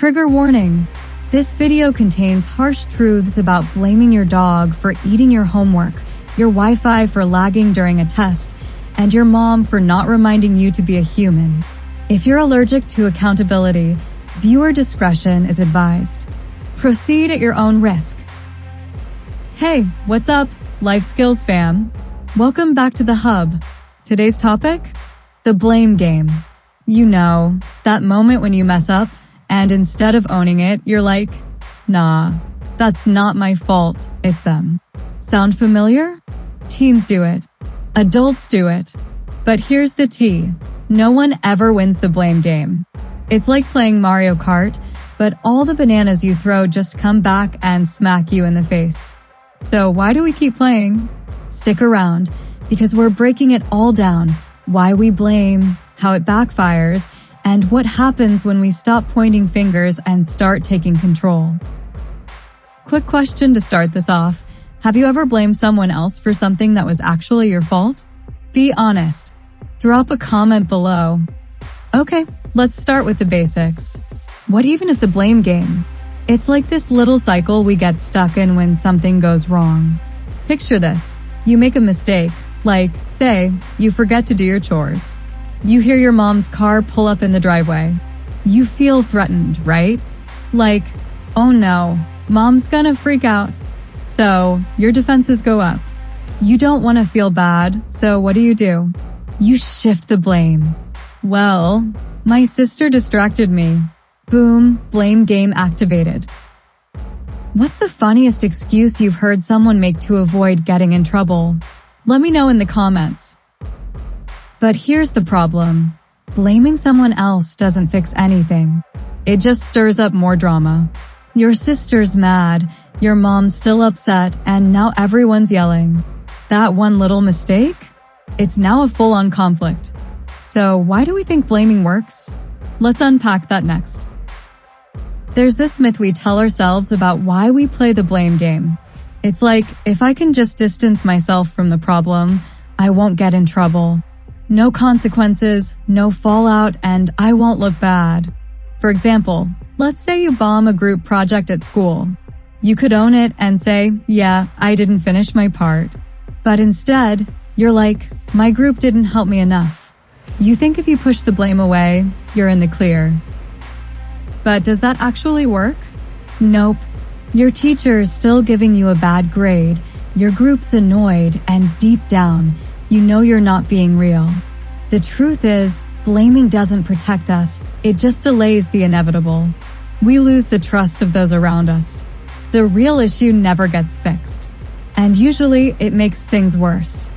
Trigger warning. This video contains harsh truths about blaming your dog for eating your homework, your Wi-Fi for lagging during a test, and your mom for not reminding you to be a human. If you're allergic to accountability, viewer discretion is advised. Proceed at your own risk. Hey, what's up, Life Skills fam? Welcome back to The Hub. Today's topic? The blame game. You know, that moment when you mess up, and instead of owning it, you're like, nah, that's not my fault, it's them. Sound familiar? Teens do it. Adults do it. But here's the tea. No one ever wins the blame game. It's like playing Mario Kart, but all the bananas you throw just come back and smack you in the face. So why do we keep playing? Stick around, because we're breaking it all down. Why we blame, how it backfires, and what happens when we stop pointing fingers and start taking control. Quick question to start this off. Have you ever blamed someone else for something that was actually your fault? Be honest. Drop a comment below. Okay, let's start with the basics. What even is the blame game? It's like this little cycle we get stuck in when something goes wrong. Picture this. You make a mistake, like, say, you forget to do your chores. You hear your mom's car pull up in the driveway. You feel threatened, right? Like, oh no, mom's gonna freak out. So, your defenses go up. You don't want to feel bad, so what do? You shift the blame. Well, my sister distracted me. Boom, blame game activated. What's the funniest excuse you've heard someone make to avoid getting in trouble? Let me know in the comments. But here's the problem. Blaming someone else doesn't fix anything. It just stirs up more drama. Your sister's mad, your mom's still upset, and now everyone's yelling. That one little mistake? It's now a full-on conflict. So why do we think blaming works? Let's unpack that next. There's this myth we tell ourselves about why we play the blame game. It's like, if I can just distance myself from the problem, I won't get in trouble. No consequences, no fallout, and I won't look bad. For example, let's say you bomb a group project at school. You could own it and say, yeah, I didn't finish my part. But instead, you're like, my group didn't help me enough. You think if you push the blame away, you're in the clear. But does that actually work? Nope. Your teacher's still giving you a bad grade, your group's annoyed, and deep down, you know you're not being real. The truth is, blaming doesn't protect us, it just delays the inevitable. We lose the trust of those around us. The real issue never gets fixed. And usually, it makes things worse.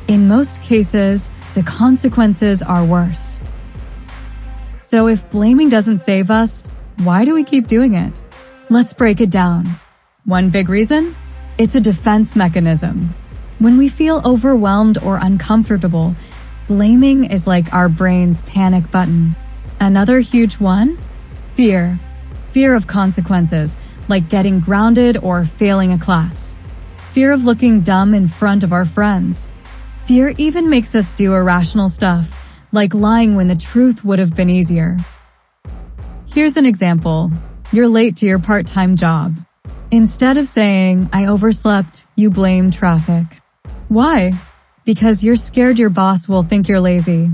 In most cases, the consequences are worse. So if blaming doesn't save us, why do we keep doing it? Let's break it down. One big reason? It's a defense mechanism. When we feel overwhelmed or uncomfortable, blaming is like our brain's panic button. Another huge one? Fear. Fear of consequences, like getting grounded or failing a class. Fear of looking dumb in front of our friends. Fear even makes us do irrational stuff, like lying when the truth would have been easier. Here's an example. You're late to your part-time job. Instead of saying, I overslept, you blame traffic. Why? Because you're scared your boss will think you're lazy.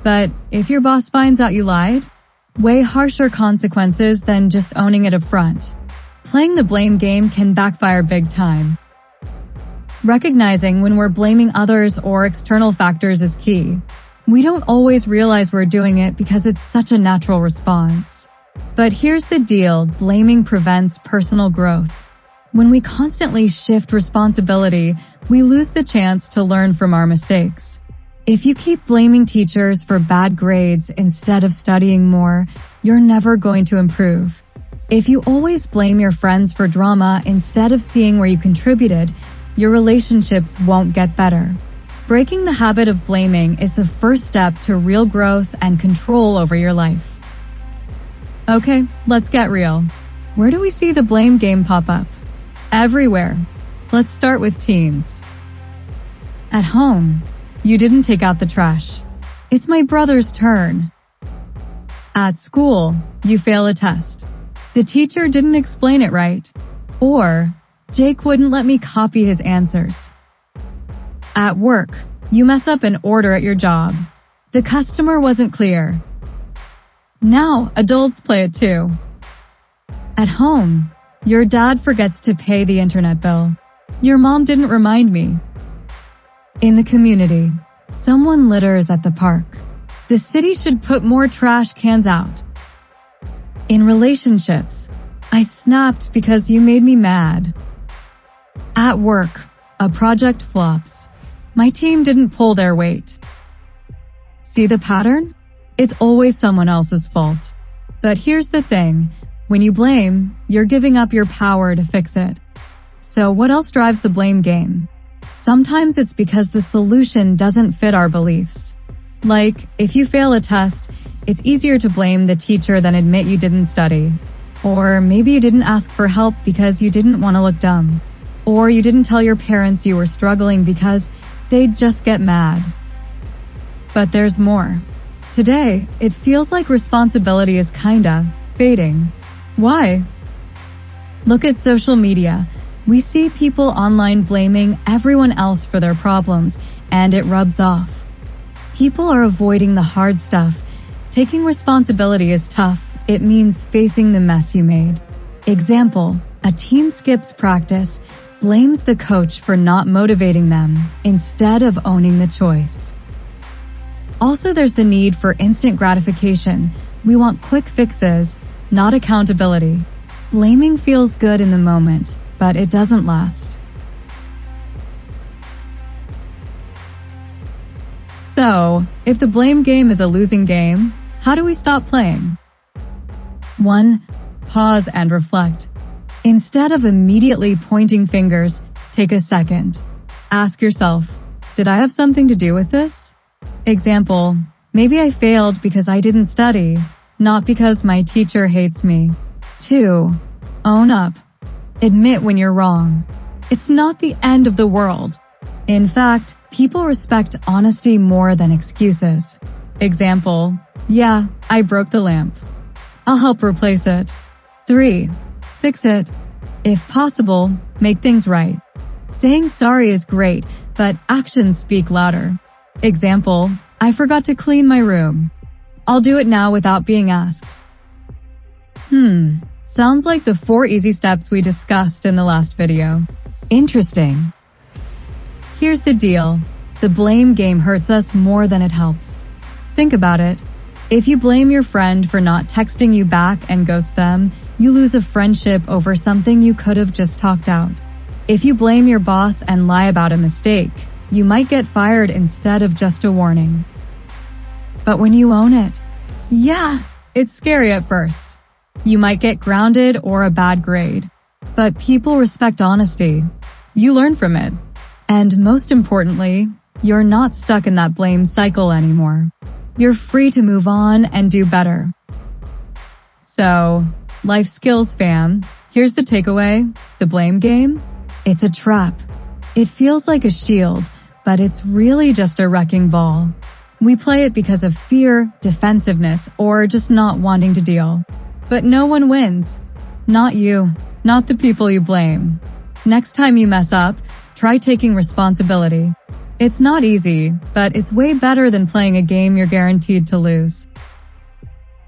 But if your boss finds out you lied, way harsher consequences than just owning it up front. Playing the blame game can backfire big time. Recognizing when we're blaming others or external factors is key. We don't always realize we're doing it because it's such a natural response. But here's the deal, blaming prevents personal growth. When we constantly shift responsibility, we lose the chance to learn from our mistakes. If you keep blaming teachers for bad grades instead of studying more, you're never going to improve. If you always blame your friends for drama instead of seeing where you contributed, your relationships won't get better. Breaking the habit of blaming is the first step to real growth and control over your life. Okay, let's get real. Where do we see the blame game pop up? Everywhere. Let's start with teens. At home, you didn't take out the trash. It's my brother's turn. At school, you fail a test. the teacher didn't explain it right. Or, Jake wouldn't let me copy his answers. At work, you mess up an order at your job. The customer wasn't clear. Now, adults play it too. At home, your dad forgets to pay the internet bill. Your mom didn't remind me. In the community, someone litters at the park. The city should put more trash cans out. In relationships, I snapped because you made me mad. At work, a project flops. My team didn't pull their weight. See the pattern? It's always someone else's fault. But here's the thing. When you blame, you're giving up your power to fix it. So what else drives the blame game? Sometimes it's because the solution doesn't fit our beliefs. Like, if you fail a test, it's easier to blame the teacher than admit you didn't study. Or maybe you didn't ask for help because you didn't want to look dumb. Or you didn't tell your parents you were struggling because they'd just get mad. But there's more. Today, it feels like responsibility is kinda fading. Why? Look at social media. We see people online blaming everyone else for their problems, and it rubs off. People are avoiding the hard stuff. Taking responsibility is tough. It means facing the mess you made. Example, a teen skips practice, blames the coach for not motivating them instead of owning the choice. Also, there's the need for instant gratification. We want quick fixes, not accountability. Blaming feels good in the moment, but it doesn't last. So, if the blame game is a losing game, how do we stop playing? 1. Pause and reflect. Instead of immediately pointing fingers, take a second. Ask yourself, did I have something to do with this? Example, maybe I failed because I didn't study, not because my teacher hates me. 2. Own up. Admit when you're wrong. It's not the end of the world. In fact, people respect honesty more than excuses. Example, yeah, I broke the lamp. I'll help replace it. 3. Fix it. If possible, make things right. Saying sorry is great, but actions speak louder. Example, I forgot to clean my room. I'll do it now without being asked. Sounds like the 4 easy steps we discussed in the last video. Interesting. Here's the deal. The blame game hurts us more than it helps. Think about it. If you blame your friend for not texting you back and ghost them, you lose a friendship over something you could have just talked out. If you blame your boss and lie about a mistake, you might get fired instead of just a warning. But when you own it, yeah, it's scary at first. You might get grounded or a bad grade. But people respect honesty. You learn from it. And most importantly, you're not stuck in that blame cycle anymore. You're free to move on and do better. So, life skills fam, here's the takeaway. The blame game? It's a trap. It feels like a shield, but it's really just a wrecking ball. We play it because of fear, defensiveness, or just not wanting to deal. But no one wins. Not you, not the people you blame. Next time you mess up, try taking responsibility. It's not easy, but it's way better than playing a game you're guaranteed to lose.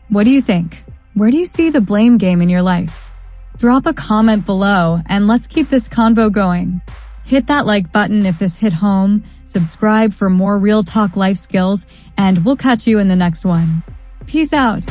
What do you think? Where do you see the blame game in your life? Drop a comment below and let's keep this convo going. Hit that like button if this hit home, subscribe for more real talk life skills, and we'll catch you in the next one. Peace out.